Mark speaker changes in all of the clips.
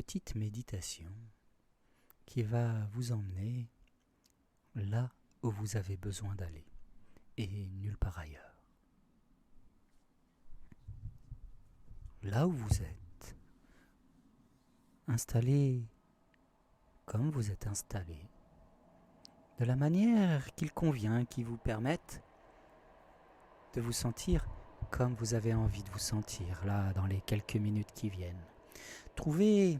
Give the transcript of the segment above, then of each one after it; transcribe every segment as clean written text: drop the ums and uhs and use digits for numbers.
Speaker 1: petite méditation qui va vous emmener là où vous avez besoin d'aller et nulle part ailleurs. Là où vous êtes, installé comme vous êtes installé, de la manière qu'il convient, qui vous permette de vous sentir comme vous avez envie de vous sentir là dans les quelques minutes qui viennent. Trouvez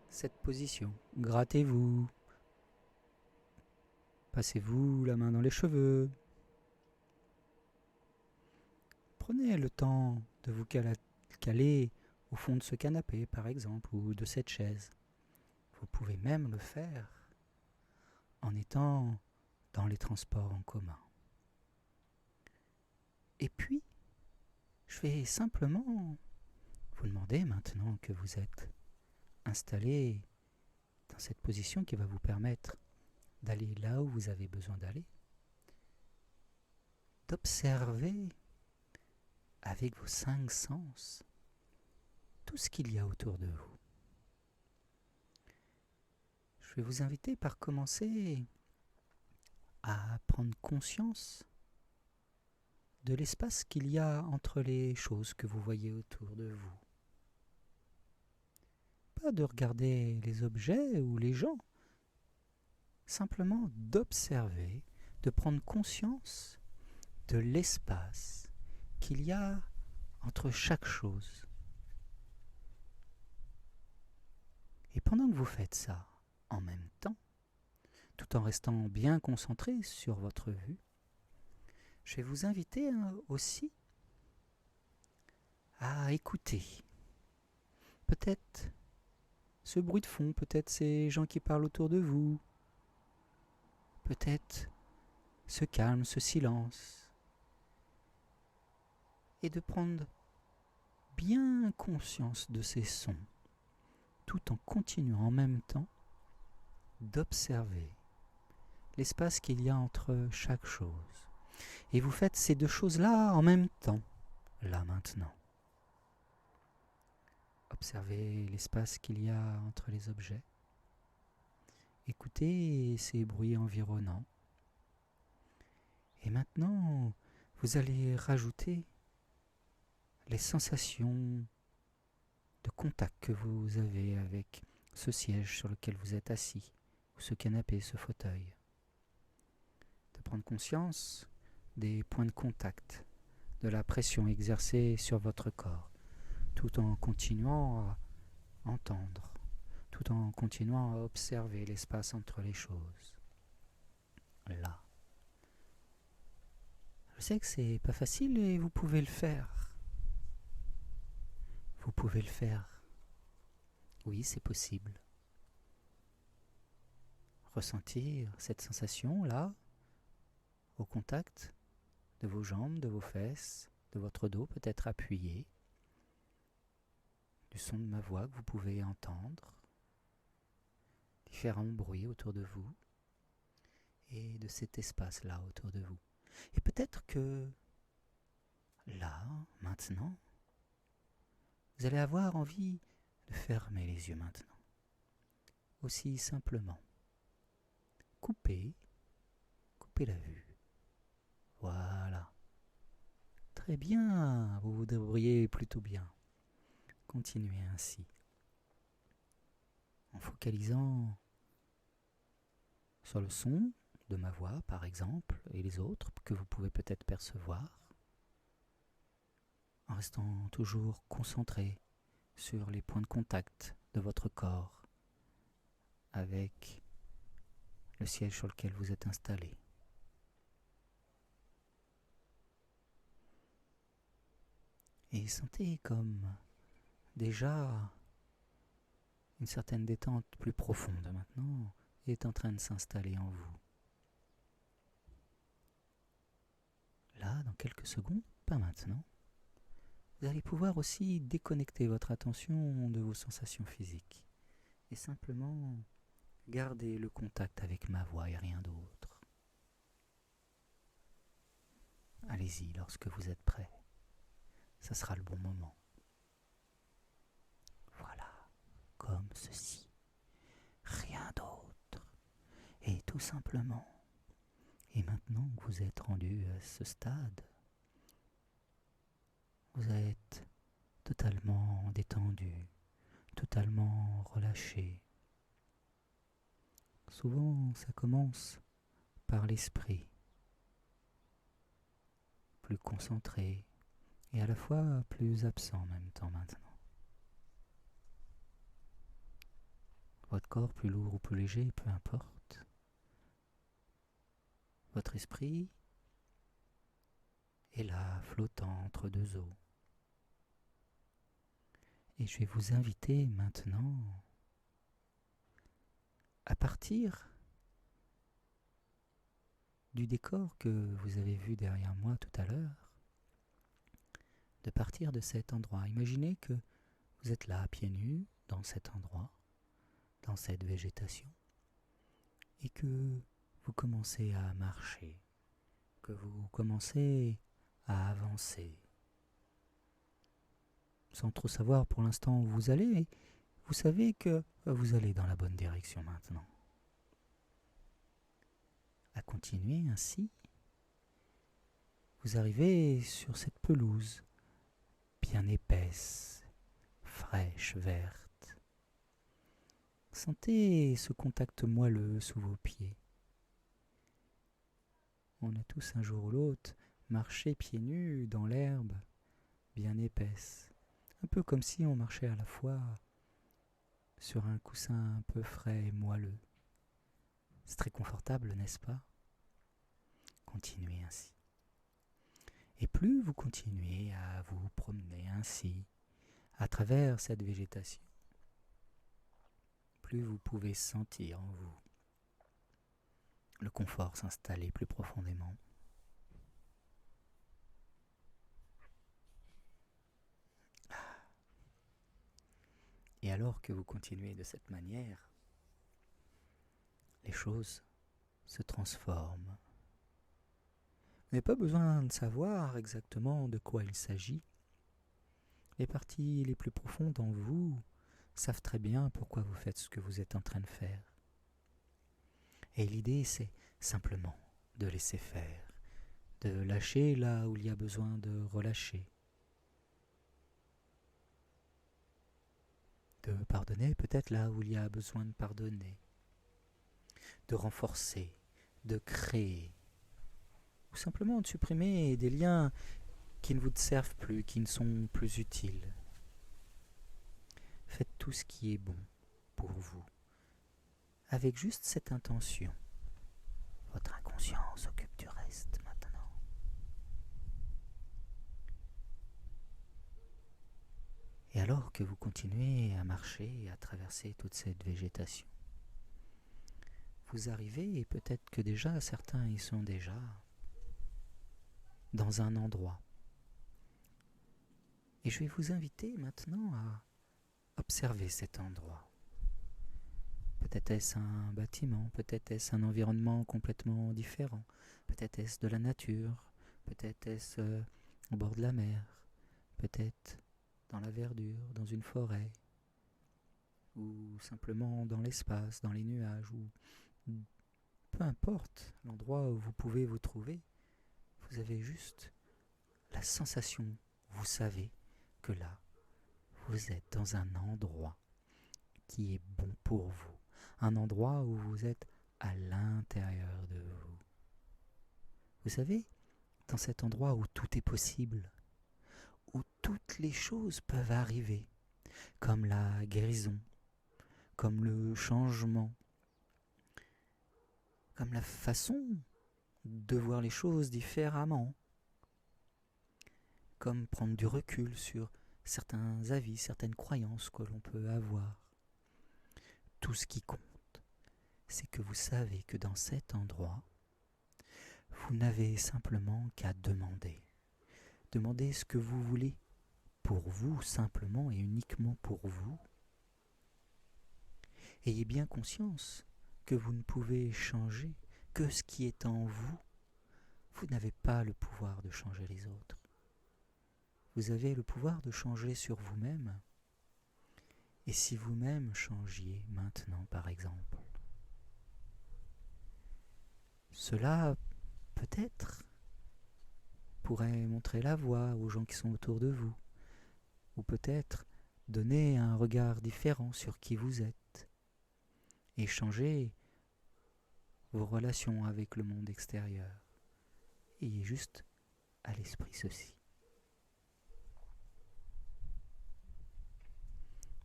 Speaker 1: cette position, grattez-vous, passez-vous la main dans les cheveux, prenez le temps de vous caler au fond de ce canapé par exemple ou de cette chaise. Vous pouvez même le faire en étant dans les transports en commun. Et puis, je vais simplement vous demander, maintenant que vous êtes installé dans cette position qui va vous permettre d'aller là où vous avez besoin d'aller, d'observer avec vos 5 sens tout ce qu'il y a autour de vous. Je vais vous inviter par commencer à prendre conscience de l'espace qu'il y a entre les choses que vous voyez autour de vous. Pas de regarder les objets ou les gens, simplement d'observer, de prendre conscience de l'espace qu'il y a entre chaque chose. Et pendant que vous faites ça, en même temps, tout en restant bien concentré sur votre vue, je vais vous inviter aussi à écouter. Peut-être ce bruit de fond, peut-être ces gens qui parlent autour de vous, peut-être ce calme, ce silence, et de prendre bien conscience de ces sons, tout en continuant en même temps d'observer l'espace qu'il y a entre chaque chose. Et vous faites ces deux choses-là en même temps, là maintenant. Observez l'espace qu'il y a entre les objets. Écoutez ces bruits environnants. Et maintenant, vous allez rajouter les sensations de contact que vous avez avec ce siège sur lequel vous êtes assis, ou ce canapé, ce fauteuil. De prendre conscience des points de contact, de la pression exercée sur votre corps, tout en continuant à entendre, tout en continuant à observer l'espace entre les choses. Là. Je sais que c'est pas facile et vous pouvez le faire. Vous pouvez le faire. Oui, c'est possible. Ressentir cette sensation-là, au contact de vos jambes, de vos fesses, de votre dos peut-être appuyé, du son de ma voix que vous pouvez entendre, différents bruits autour de vous et de cet espace-là autour de vous. Et peut-être que là, maintenant, vous allez avoir envie de fermer les yeux maintenant. Aussi simplement. Coupez la vue. Voilà. Très bien, vous vous débrouillez plutôt bien. Continuez ainsi. En focalisant sur le son de ma voix, par exemple, et les autres que vous pouvez peut-être percevoir, en restant toujours concentré sur les points de contact de votre corps avec le siège sur lequel vous êtes installé. Et sentez comme déjà une certaine détente plus profonde maintenant est en train de s'installer en vous. Là, dans quelques secondes, pas maintenant, vous allez pouvoir aussi déconnecter votre attention de vos sensations physiques et simplement garder le contact avec ma voix et rien d'autre. Allez-y lorsque vous êtes prêt. Ça sera le bon moment. Voilà. comme ceci, rien d'autre. Et tout simplement, et maintenant que vous êtes rendu à ce stade, vous êtes totalement détendu, totalement relâché. Souvent, ça commence par l'esprit, plus concentré et à la fois plus absent en même temps maintenant. Votre corps plus lourd ou plus léger, peu importe. Votre esprit est là, flottant entre deux eaux. Et je vais vous inviter maintenant à partir du décor que vous avez vu derrière moi tout à l'heure, de partir de cet endroit. Imaginez que vous êtes là, pieds nus, dans cet endroit, dans cette végétation, et que vous commencez à marcher, que vous commencez à avancer, sans trop savoir pour l'instant où vous allez, mais vous savez que vous allez dans la bonne direction maintenant. À continuer ainsi, vous arrivez sur cette pelouse bien épaisse, fraîche, verte. Sentez ce contact moelleux sous vos pieds. On a tous un jour ou l'autre marché pieds nus dans l'herbe bien épaisse, un peu comme si on marchait à la fois sur un coussin un peu frais et moelleux. C'est très confortable, n'est-ce pas? Continuez ainsi. Et plus vous continuez à vous promener ainsi, à travers cette végétation, plus vous pouvez sentir en vous le confort s'installer plus profondément. Et alors que vous continuez de cette manière, les choses se transforment. Vous n'avez pas besoin de savoir exactement de quoi il s'agit. Les parties les plus profondes en vous savent très bien pourquoi vous faites ce que vous êtes en train de faire. Et l'idée, c'est simplement de laisser faire, de lâcher là où il y a besoin de relâcher, de pardonner peut-être là où il y a besoin de pardonner, de renforcer, de créer, ou simplement de supprimer des liens qui ne vous servent plus, qui ne sont plus utiles. Faites tout ce qui est bon pour vous, avec juste cette intention. Votre inconscient s'occupe du reste maintenant. Et alors que vous continuez à marcher et à traverser toute cette végétation, vous arrivez, et peut-être que déjà certains y sont déjà, dans un endroit. Et je vais vous inviter maintenant à observer cet endroit. Peut-être est-ce un bâtiment, peut-être est-ce un environnement complètement différent, peut-être est-ce de la nature, peut-être est-ce au bord de la mer, peut-être dans la verdure, dans une forêt, ou simplement dans l'espace, dans les nuages, ou peu importe l'endroit où vous pouvez vous trouver, vous avez juste la sensation, vous savez que là, vous êtes dans un endroit qui est bon pour vous, un endroit où vous êtes à l'intérieur de vous. Vous savez, dans cet endroit où tout est possible, où toutes les choses peuvent arriver, comme la guérison, comme le changement, comme la façon de voir les choses différemment, comme prendre du recul sur certains avis, certaines croyances que l'on peut avoir. Tout ce qui compte, c'est que vous savez que dans cet endroit, vous n'avez simplement qu'à demander. Demandez ce que vous voulez, pour vous simplement et uniquement pour vous. Ayez bien conscience que vous ne pouvez changer que ce qui est en vous. Vous n'avez pas le pouvoir de changer les autres. Vous avez le pouvoir de changer sur vous-même. Et si vous-même changiez maintenant, par exemple, cela peut-être pourrait montrer la voie aux gens qui sont autour de vous, ou peut-être donner un regard différent sur qui vous êtes, et changer vos relations avec le monde extérieur. Ayez juste à l'esprit ceci.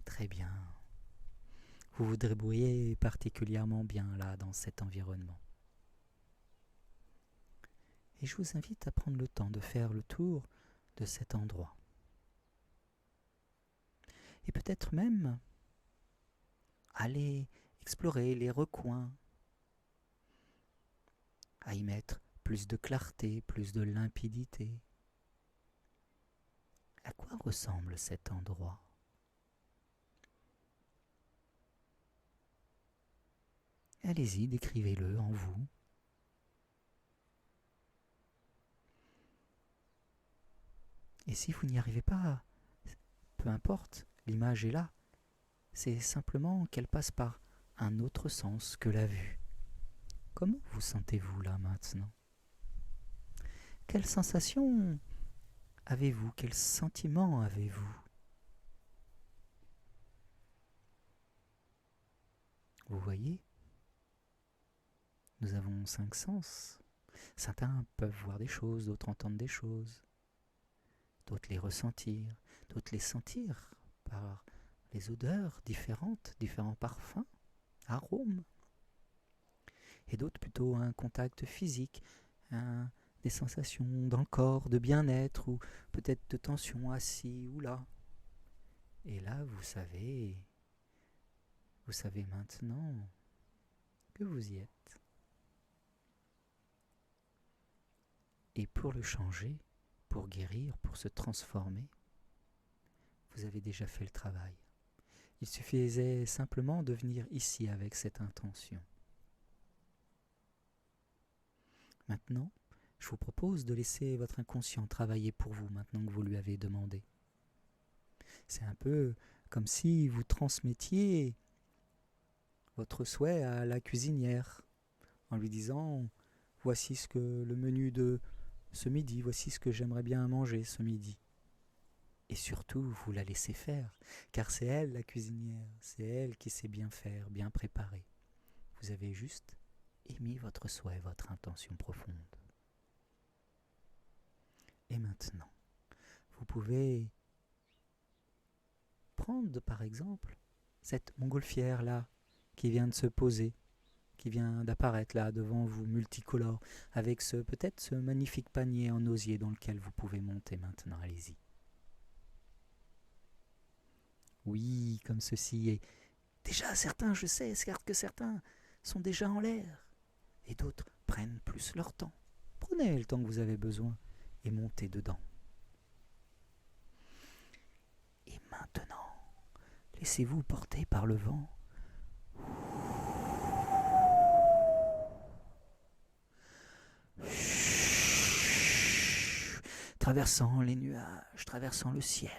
Speaker 1: Très bien. Vous vous débrouillez particulièrement bien là, dans cet environnement. Et je vous invite à prendre le temps de faire le tour de cet endroit. Et peut-être même aller explorer les recoins, à y mettre plus de clarté, plus de limpidité. À quoi ressemble cet endroit ? Allez-y, décrivez-le en vous. Et si vous n'y arrivez pas, peu importe, l'image est là. C'est simplement qu'elle passe par un autre sens que la vue. Comment vous sentez-vous là maintenant ? Quelle sensation avez-vous ? Quel sentiment avez-vous ? Vous voyez ? Nous avons 5 sens. Certains peuvent voir des choses, d'autres entendre des choses, d'autres les ressentir, d'autres les sentir par les odeurs différentes, différents parfums, arômes, et d'autres plutôt un contact physique, des sensations dans le corps de bien-être ou peut-être de tension assis ou là. Et là, vous savez maintenant que vous y êtes. Et pour le changer, pour guérir, pour se transformer, vous avez déjà fait le travail. Il suffisait simplement de venir ici avec cette intention. Maintenant, je vous propose de laisser votre inconscient travailler pour vous maintenant que vous lui avez demandé. C'est un peu comme si vous transmettiez votre souhait à la cuisinière en lui disant « Voici ce que le menu de ce midi, voici ce que j'aimerais bien manger ce midi. » Et surtout, vous la laissez faire, car c'est elle la cuisinière, c'est elle qui sait bien faire, bien préparer. Vous avez juste émis votre souhait, votre intention profonde. Et maintenant, vous pouvez prendre par exemple cette montgolfière là qui vient de se poser, qui vient d'apparaître là devant vous, multicolore, avec peut-être ce magnifique panier en osier dans lequel vous pouvez monter maintenant. Allez-y. Oui, comme ceci. Et déjà certains, je sais, que certains sont déjà en l'air, et d'autres prennent plus leur temps. Prenez le temps que vous avez besoin et montez dedans. Et maintenant, laissez-vous porter par le vent. Traversant les nuages, traversant le ciel,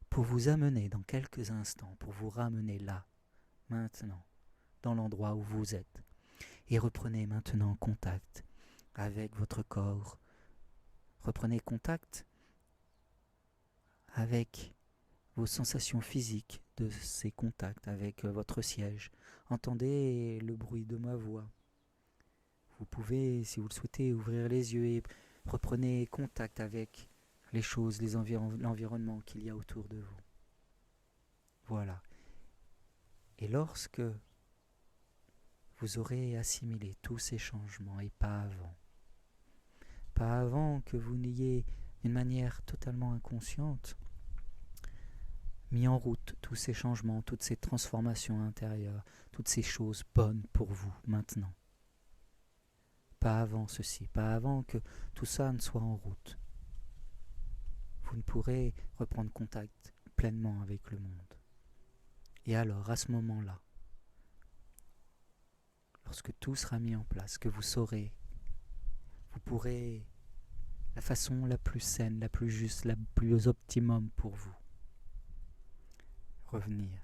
Speaker 1: pour vous amener dans quelques instants, pour vous ramener là, maintenant, dans l'endroit où vous êtes. Et reprenez maintenant contact avec votre corps. Reprenez contact avec vos sensations physiques de ces contacts avec votre siège. Entendez le bruit de ma voix. Vous pouvez, si vous le souhaitez, ouvrir les yeux et reprenez contact avec les choses, l'environnement qu'il y a autour de vous. Voilà. Et lorsque vous aurez assimilé tous ces changements, et pas avant que vous n'ayez, d'une manière totalement inconsciente, mis en route tous ces changements, toutes ces transformations intérieures, toutes ces choses bonnes pour vous maintenant. Pas avant ceci, pas avant que tout ça ne soit en route. Vous ne pourrez reprendre contact pleinement avec le monde. Et alors, à ce moment-là, lorsque tout sera mis en place, que vous saurez, vous pourrez, la façon la plus saine, la plus juste, la plus optimum pour vous, revenir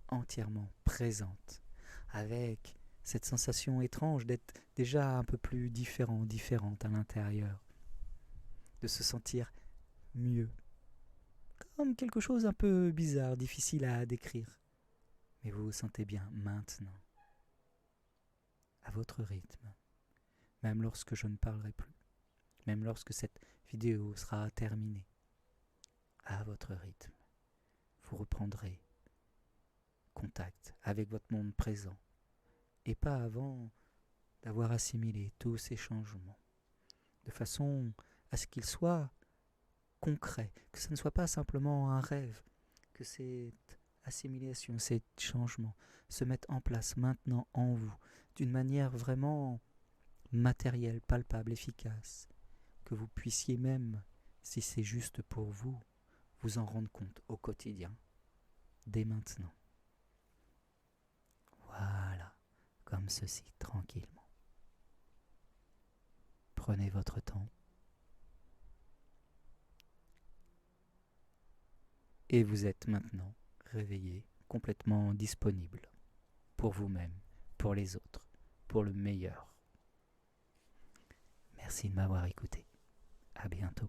Speaker 1: entièrement présente, avec cette sensation étrange d'être déjà un peu plus différente à l'intérieur, de se sentir mieux, comme quelque chose un peu bizarre, difficile à décrire. Mais vous vous sentez bien maintenant, à votre rythme, même lorsque je ne parlerai plus, même lorsque cette vidéo sera terminée, à votre rythme. Vous reprendrez contact avec votre monde présent, et pas avant d'avoir assimilé tous ces changements, de façon à ce qu'ils soient concrets, que ce ne soit pas simplement un rêve, que cette assimilation, ces changements se mettent en place maintenant en vous, d'une manière vraiment matérielle, palpable, efficace, que vous puissiez même, si c'est juste pour vous, vous en rendre compte au quotidien, dès maintenant. Voilà, comme ceci, tranquillement. Prenez votre temps. Et vous êtes maintenant réveillé, complètement disponible pour vous-même, pour les autres, pour le meilleur. Merci de m'avoir écouté. À bientôt.